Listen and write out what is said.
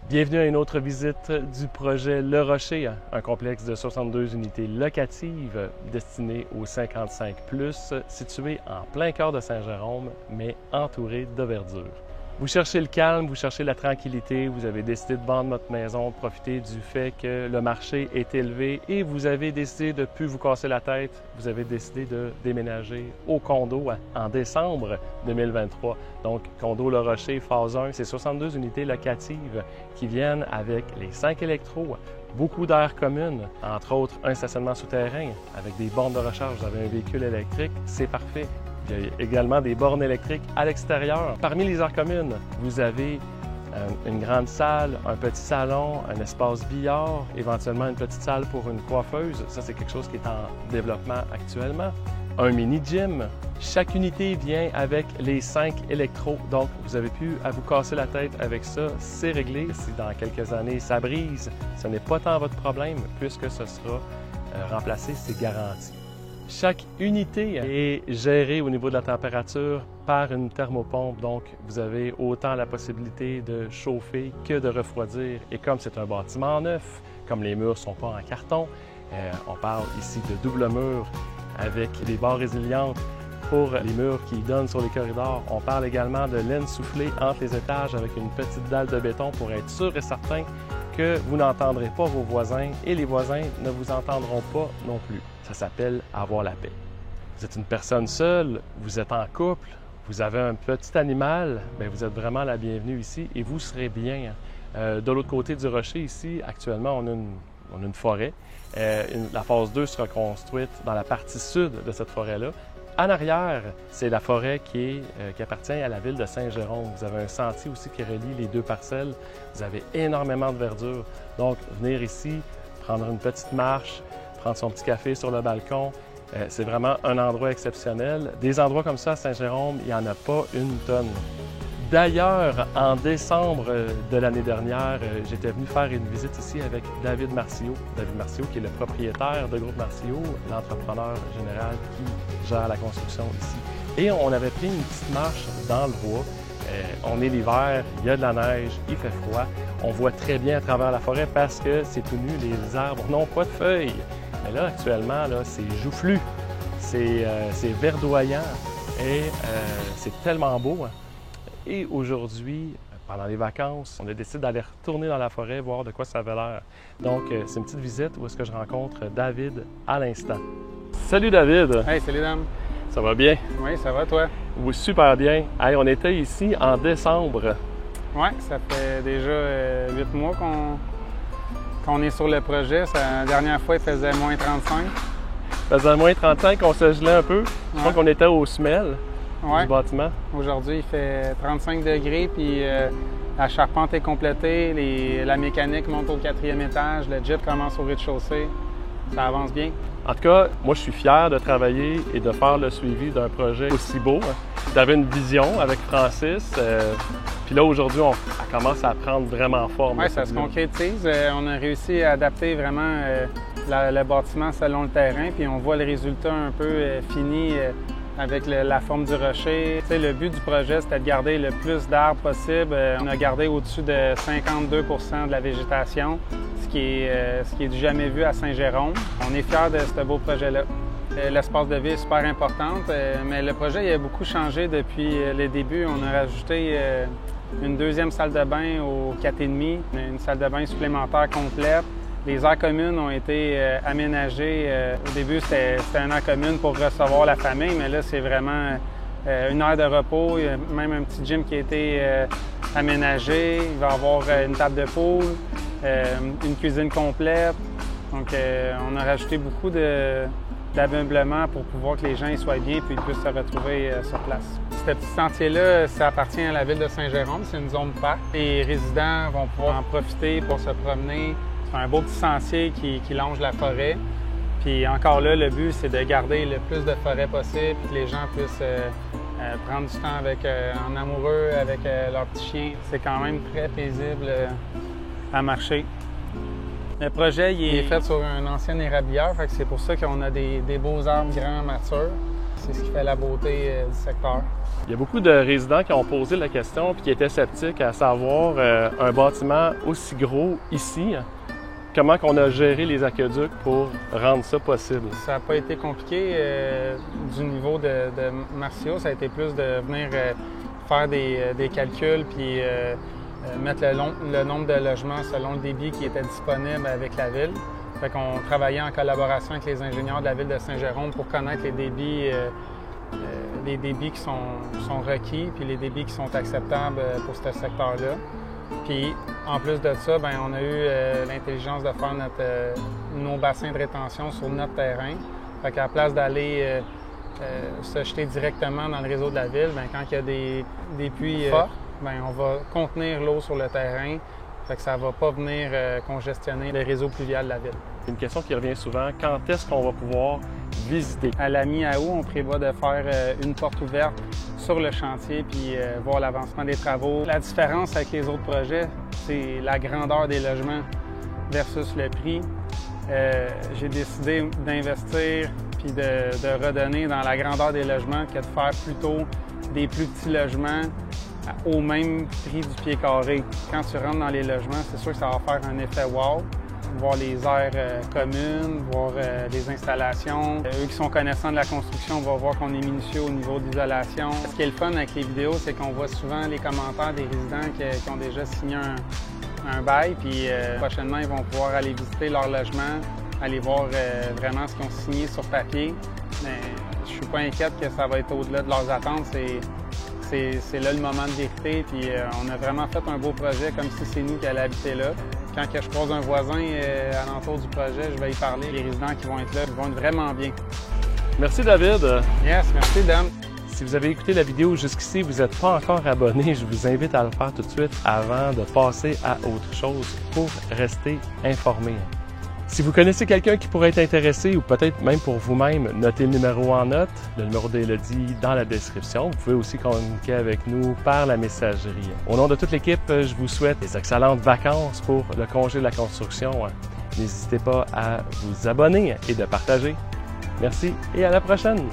Bienvenue à une autre visite du projet Le Rocher, un complexe de 62 unités locatives destiné aux 55+, situé en plein cœur de Saint-Jérôme, mais entouré de verdure. Vous cherchez le calme, vous cherchez la tranquillité, vous avez décidé de vendre votre maison, de profiter du fait que le marché est élevé et vous avez décidé de ne plus vous casser la tête, vous avez décidé de déménager au condo en décembre 2023. Donc, condo Le Rocher, phase 1, c'est 62 unités locatives qui viennent avec les 5 électros, beaucoup d'air commune, entre autres un stationnement souterrain avec des bornes de recharge. Vous avez un véhicule électrique, c'est parfait. Il y a également des bornes électriques à l'extérieur. Parmi les aires communes, vous avez une grande salle, un petit salon, un espace billard, éventuellement une petite salle pour une coiffeuse. Ça, c'est quelque chose qui est en développement actuellement. Un mini-gym. Chaque unité vient avec les 5 électros. Donc, vous avez plus à vous casser la tête avec ça. C'est réglé. Si dans quelques années, ça brise, ce n'est pas tant votre problème puisque ce sera remplacé, c'est garanti. Chaque unité est gérée au niveau de la température par une thermopompe, donc vous avez autant la possibilité de chauffer que de refroidir. Et comme c'est un bâtiment neuf, comme les murs ne sont pas en carton, on parle ici de double mur avec des barres résilientes pour les murs qui donnent sur les corridors. On parle également de laine soufflée entre les étages avec une petite dalle de béton pour être sûr et certain que vous n'entendrez pas vos voisins et les voisins ne vous entendront pas non plus. Ça s'appelle avoir la paix. Vous êtes une personne seule, vous êtes en couple, vous avez un petit animal, bien, vous êtes vraiment la bienvenue ici et vous serez bien. De l'autre côté du rocher ici, actuellement, on a une forêt. La phase 2 sera construite dans la partie sud de cette forêt-là. En arrière, c'est la forêt qui appartient à la ville de Saint-Jérôme. Vous avez un sentier aussi qui relie les deux parcelles. Vous avez énormément de verdure. Donc, venir ici, prendre une petite marche, prendre son petit café sur le balcon, c'est vraiment un endroit exceptionnel. Des endroits comme ça à Saint-Jérôme, il n'y en a pas une tonne. D'ailleurs, en décembre de l'année dernière, j'étais venu faire une visite ici avec David Marciot. David Marciot, qui est le propriétaire de Groupe Marciot, l'entrepreneur général qui gère la construction ici. Et on avait pris une petite marche dans le bois. On est l'hiver, il y a de la neige, il fait froid. On voit très bien à travers la forêt parce que c'est tout nu, les arbres n'ont pas de feuilles. Mais là, actuellement, là, c'est joufflu, c'est verdoyant et c'est tellement beau. Et aujourd'hui, pendant les vacances, on a décidé d'aller retourner dans la forêt, voir de quoi ça avait l'air. Donc, c'est une petite visite où est-ce que je rencontre David à l'instant. Salut David! Hey, salut Dame! Ça va bien? Oui, ça va toi? Oui, super bien. Hey, on était ici en décembre. Oui, ça fait déjà 8 mois qu'on est sur le projet. La dernière fois, il faisait moins 35. Il faisait moins 35, on se gelait un peu. Je crois qu'on était aux semelles du bâtiment. Aujourd'hui, il fait 35 degrés, puis la charpente est complétée, la mécanique monte au 4e étage, le jet commence au rez-de-chaussée. Ça avance bien. En tout cas, moi, je suis fier de travailler et de faire le suivi d'un projet aussi beau. Tu avais une vision avec Francis. Puis là, aujourd'hui, elle commence à prendre vraiment forme. Oui, ça se concrétise. On a réussi à adapter vraiment le bâtiment selon le terrain. Puis on voit le résultat un peu fini avec la forme du rocher. Tu sais, le but du projet, c'était de garder le plus d'arbres possible. On a gardé au-dessus de 52 % de la végétation, ce qui est du jamais vu à Saint-Jérôme. On est fiers de ce beau projet-là. L'espace de vie est super important, mais le projet il a beaucoup changé depuis les débuts. On a rajouté une deuxième salle de bain au 4,5, une salle de bain supplémentaire complète. Les aires communes ont été aménagées. Au début, c'était une aire commune pour recevoir la famille, mais là, c'est vraiment une aire de repos. Il y a même un petit gym qui a été aménagé. Il va y avoir une table de poule, une cuisine complète. Donc, on a rajouté beaucoup d'ameublement pour pouvoir que les gens y soient bien et puissent se retrouver sur place. Ce petit sentier-là, ça appartient à la ville de Saint-Jérôme. C'est une zone parc. Les résidents vont pouvoir en profiter pour se promener. C'est un beau petit sentier qui longe la forêt. Puis encore là, le but, c'est de garder le plus de forêt possible, que les gens puissent prendre du temps en amoureux avec leur petit chien. C'est quand même très paisible à marcher. Le projet il est fait sur un ancien érablière, c'est pour ça qu'on a des beaux arbres grands matures. C'est ce qui fait la beauté du secteur. Il y a beaucoup de résidents qui ont posé la question et qui étaient sceptiques à savoir un bâtiment aussi gros ici, comment on a géré les aqueducs pour rendre ça possible? Ça n'a pas été compliqué du niveau de Marcio. Ça a été plus de venir faire des calculs puis mettre le nombre de logements selon le débit qui était disponible avec la ville. Fait qu'on travaillait en collaboration avec les ingénieurs de la ville de Saint-Jérôme pour connaître les débits qui sont requis puis les débits qui sont acceptables pour ce secteur-là. Puis, en plus de ça, bien, on a eu l'intelligence de faire nos bassins de rétention sur notre terrain. Fait qu'à la place d'aller se jeter directement dans le réseau de la ville, bien, quand il y a des puits forts, bien, on va contenir l'eau sur le terrain. Fait que ça ne va pas venir congestionner le réseau pluvial de la ville. Une question qui revient souvent, quand est-ce qu'on va pouvoir visiter? À la mi-août, on prévoit de faire une porte ouverte sur le chantier puis voir l'avancement des travaux. La différence avec les autres projets, c'est la grandeur des logements versus le prix. J'ai décidé d'investir puis de redonner dans la grandeur des logements que de faire plutôt des plus petits logements au même prix du pied carré. Quand tu rentres dans les logements, c'est sûr que ça va faire un effet wow. Voir les aires communes, voir les installations. Eux qui sont connaissants de la construction vont voir qu'on est minutieux au niveau d'isolation. Ce qui est le fun avec les vidéos, c'est qu'on voit souvent les commentaires des résidents qui ont déjà signé un bail. Puis prochainement, ils vont pouvoir aller visiter leur logement, aller voir vraiment ce qu'ils ont signé sur papier. Mais je suis pas inquiète que ça va être au-delà de leurs attentes. C'est là le moment de vérité, puis on a vraiment fait un beau projet comme si c'est nous qui allions habiter là. Quand je croise un voisin alentour du projet, je vais y parler. Les résidents qui vont être là, ils vont être vraiment bien. Merci David. Yes, merci Dan. Si vous avez écouté la vidéo jusqu'ici et vous n'êtes pas encore abonné, je vous invite à le faire tout de suite avant de passer à autre chose pour rester informé. Si vous connaissez quelqu'un qui pourrait être intéressé ou peut-être même pour vous-même, notez le numéro en note, le numéro d'Élodie dans la description. Vous pouvez aussi communiquer avec nous par la messagerie. Au nom de toute l'équipe, je vous souhaite des excellentes vacances pour le congé de la construction. N'hésitez pas à vous abonner et de partager. Merci et à la prochaine!